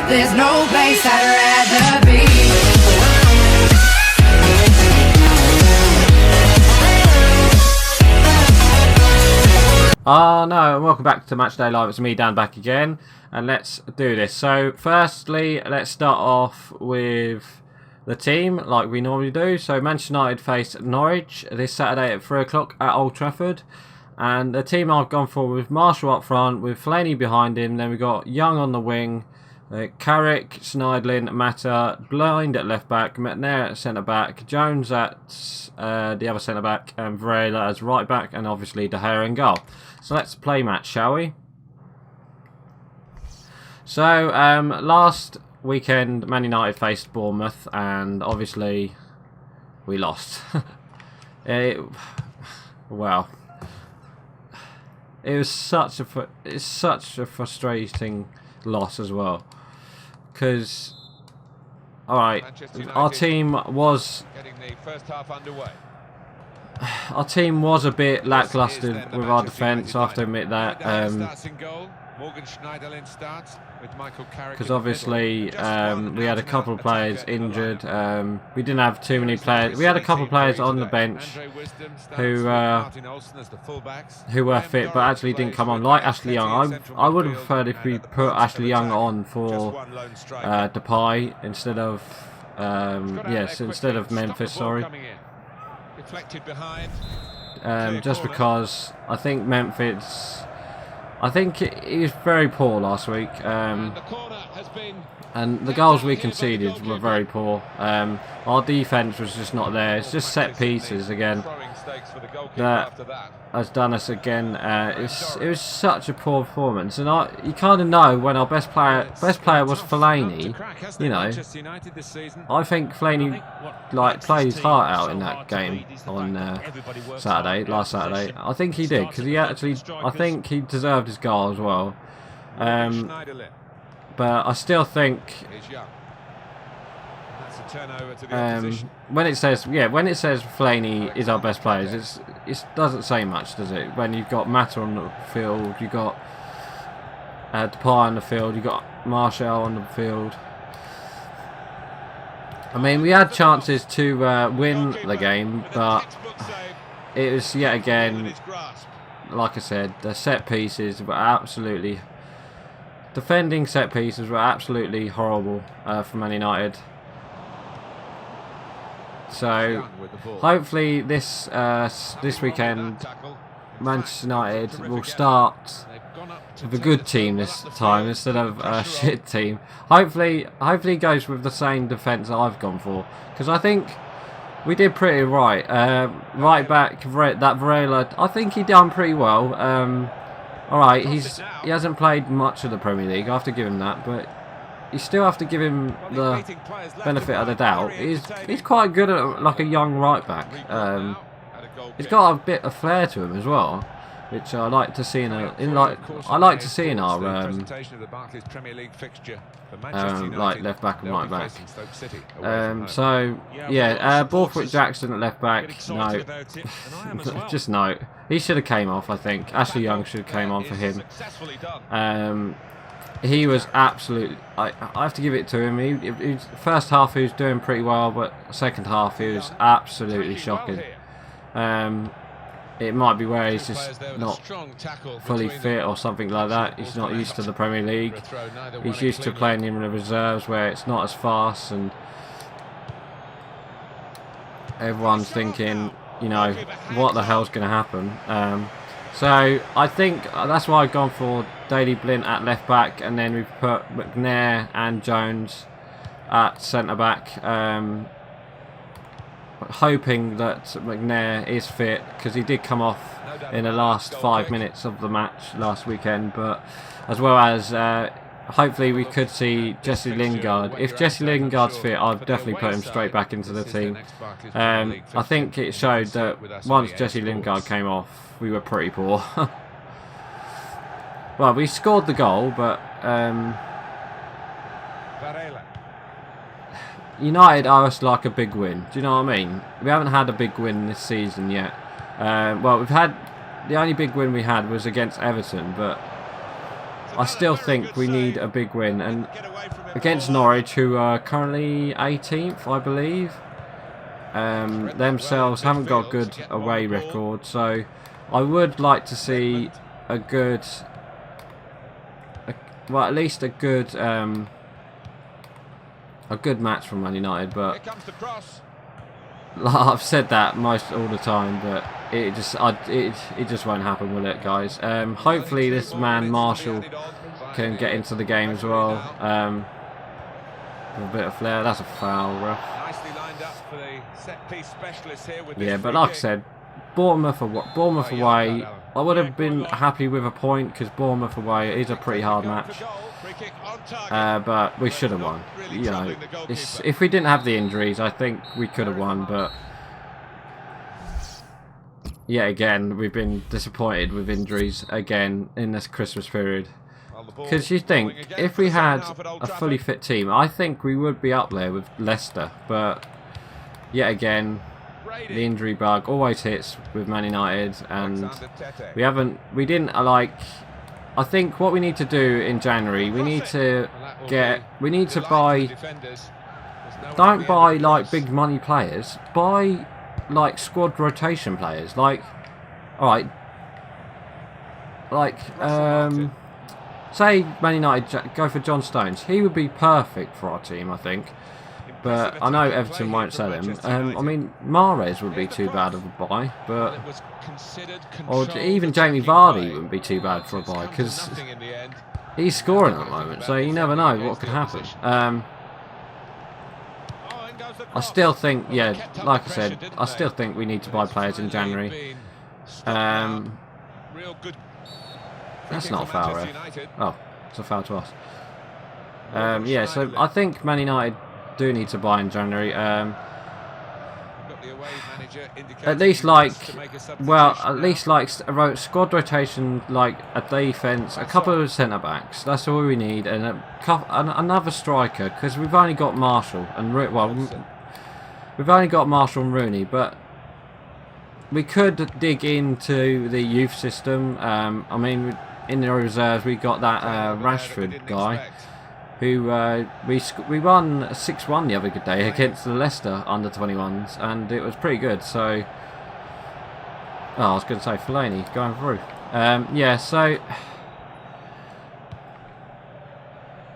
There's no place I'd rather be. No, and welcome back to Matchday Live. It's me, Dan, back again, and let's do this. So, firstly, let's start off with the team, like we normally do. So, Manchester United face Norwich this Saturday at 3 o'clock at Old Trafford. And the team I've gone for with Marshall up front, with Fellaini behind him. Then we've got Young on the wing, Carrick, Schneidlin, Mata, Blind at left back, McNair at centre back, Jones at the other centre back, and Varela as right back, and obviously De Gea in goal. So let's play match, shall we? So last weekend Man United faced Bournemouth, and obviously we lost. Well, it was such a frustrating loss as well, because alright, our team was a bit lacklustre with our defence, I have to admit that, because obviously we had a couple of players injured. We didn't have too many players. We had a couple of players on the bench who were fit but actually didn't come on, like Ashley Young. I would have preferred if we put Ashley Young on for Depay instead of instead of Memphis. Sorry. Just because I think Memphis, he was very poor last week, and the goals we conceded were very poor. Our defence was just not there. It's just set pieces again that has done us again. It was such a poor performance, and you kind of know when our best player was Fellaini. You know, I think Fellaini played his heart out in that game on last Saturday. I think he did, because I think he deserved his goal as well. But I still think when it says Fellaini is our best players, it doesn't say much, does it? When you've got Mata on the field, you've got Depay on the field, you've got Marshall on the field. I mean, we had chances to win the game, but it was yet again, like I said, the set pieces were absolutely... Defending set pieces were absolutely horrible for Man United. So hopefully this weekend Manchester United will start with a good team this time instead of a shit team. Hopefully it goes with the same defence I've gone for, because I think we did pretty right. Right back, that Varela, I think he done pretty well. Alright, he hasn't played much of the Premier League, I have to give him that, but you still have to give him the benefit of the doubt. He's quite good at like a young right back. He's got a bit of flair to him as well, which I like to see in our like left back and right back. So yeah, Borthwick Jackson at left back. No, just no. He should have came off. I think Ashley Young should have came on for him. He was absolutely. I have to give it to him. He first half he was doing pretty well, but second half he was absolutely shocking. It might be where he's just not fully fit or something like that. He's not used to the Premier League. He's used to playing in the reserves where it's not as fast, and everyone's thinking, you know, what the hell's going to happen. So I think that's why I've gone for Daley Blind at left back, and then we've put McNair and Jones at centre back. Hoping that McNair is fit, because he did come off in the last 5 minutes of the match last weekend, but as well as hopefully we could see Jesse Lingard. If Jesse Lingard's fit, I'd definitely put him straight back into the team. I think it showed that once Jesse Lingard came off, we were pretty poor. Well, we scored the goal, but United owe us like a big win. Do you know what I mean? We haven't had a big win this season yet. Well, we've had... The only big win we had was against Everton, but I still think we need a big win, and against Norwich, who are currently 18th, I believe, themselves haven't got a good away record, so I would like to see a good, well, at least a good match from Man United. But I've said that most all the time, but it just won't happen, will it, guys? Hopefully this man Marshall can get into the game as well. With a bit of flair. That's a foul, ref. Yeah, but like I said, Bournemouth away, I would have been happy with a point, because Bournemouth away is a pretty hard match. But we should have won. You know, if we didn't have the injuries, I think we could have won. But yet again, we've been disappointed with injuries again in this Christmas period. Because you think, if we had a fully fit team, I think we would be up there with Leicester. But yet again, the injury bug always hits with Man United, and we didn't like. I think what we need to do in January, we need to buy. Don't buy like big money players. Buy like squad rotation players. Like, all right, like say Man United go for John Stones. He would be perfect for our team, I think. But I know Everton won't sell him. I mean, Mahrez would be too bad of a buy, but or even Jamie Vardy wouldn't be too bad for a buy, because he's scoring at the moment, so you never know what could happen. I still think, yeah, like I said, I still think we need to buy players in January. That's not a foul, ref. Oh, it's a foul to us. Yeah, so I think Man United do need to buy in January. At least like a squad rotation, like a defence, a couple of centre backs. That's all we need, and another striker, because we've only got Marshall and Rooney, but we could dig into the youth system. I mean, in the reserves we got that Rashford guy, who we won 6-1 the other day against the Leicester under-21s, and it was pretty good. So, I was going to say Fellaini going through. Yeah, so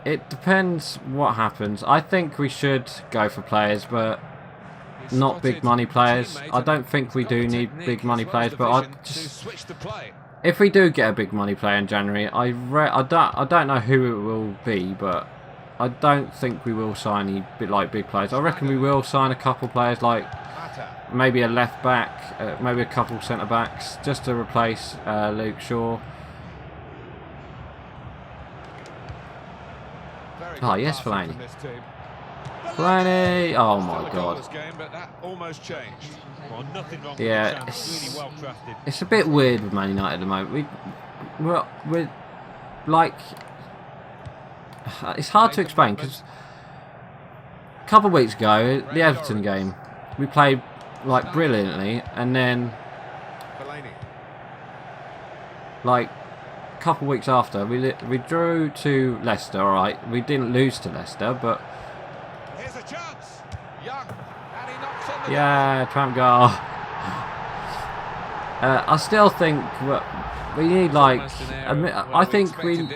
it depends what happens. I think we should go for players, but not big money players. I don't think we do need big money players, but if we do get a big money player in January, I don't know who it will be, but I don't think we will sign any big players. I reckon we will sign a couple players, like maybe a left back, maybe a couple centre backs, just to replace Luke Shaw. Oh yes, Fellaini. Fellaini! Oh my god. Yeah, it's a bit weird with Man United at the moment. We're like, it's hard to explain, because a couple of weeks ago, the Everton game, we played like brilliantly, and then like a couple of weeks after, we drew to Leicester. All right, we didn't lose to Leicester, but yeah, Trump goal. I still think we need, like, I think we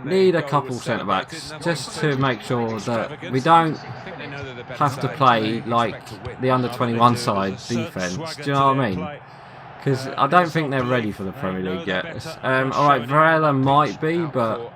need a couple centre backs, just to make sure that we don't have to play like the under-21 side defence. Do you know what I mean? Because I don't think they're ready for the Premier League yet. Alright, Varela might be, but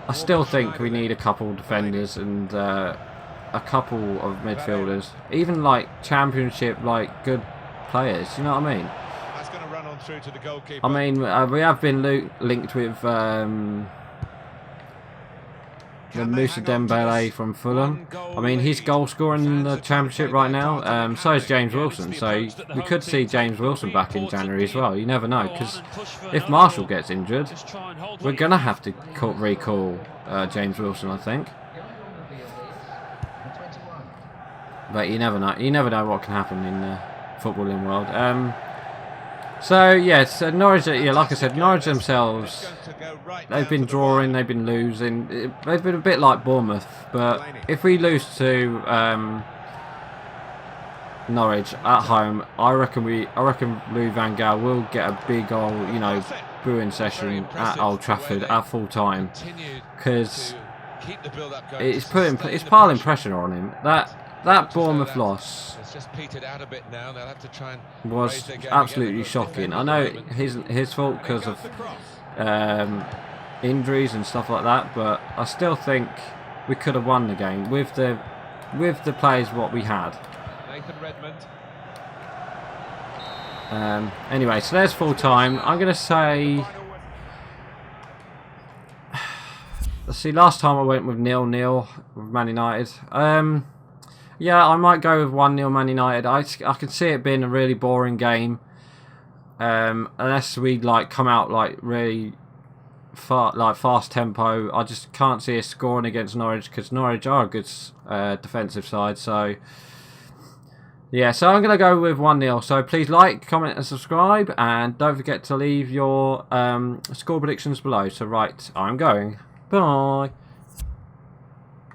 I still think we need a couple defenders and a couple of midfielders, even like Championship, like good players. You know what I mean? I mean, we have been linked with Moussa Dembele from Fulham. I mean, he's goal scoring in the Championship right now. So is James Wilson. So we could see James Wilson back in January as well. You never know, because if Marshall gets injured, we're gonna have to recall James Wilson, I think. But you never know. You never know what can happen in the footballing world. So yeah, so Norwich, yeah, like I said, Norwich themselves, they've been drawing, they've been losing. They've been a bit like Bournemouth, but if we lose to Norwich at home, I reckon Louis van Gaal will get a big old, you know, booing session at Old Trafford at full time, because it's piling pressure on him. That Bournemouth loss was absolutely shocking. I know his fault because of injuries and stuff like that, but I still think we could have won the game with the players what we had. Anyway, so there's full time. I'm gonna say. Let's see. Last time I went with 0-0 with Man United. Yeah, I might go with 1-0 Man United. I can see it being a really boring game. Unless we like come out like really fast tempo. I just can't see us scoring against Norwich, because Norwich are a good defensive side. So yeah, so I'm gonna go with 1-0. So please like, comment, and subscribe, and don't forget to leave your score predictions below. So right, I'm going. Bye.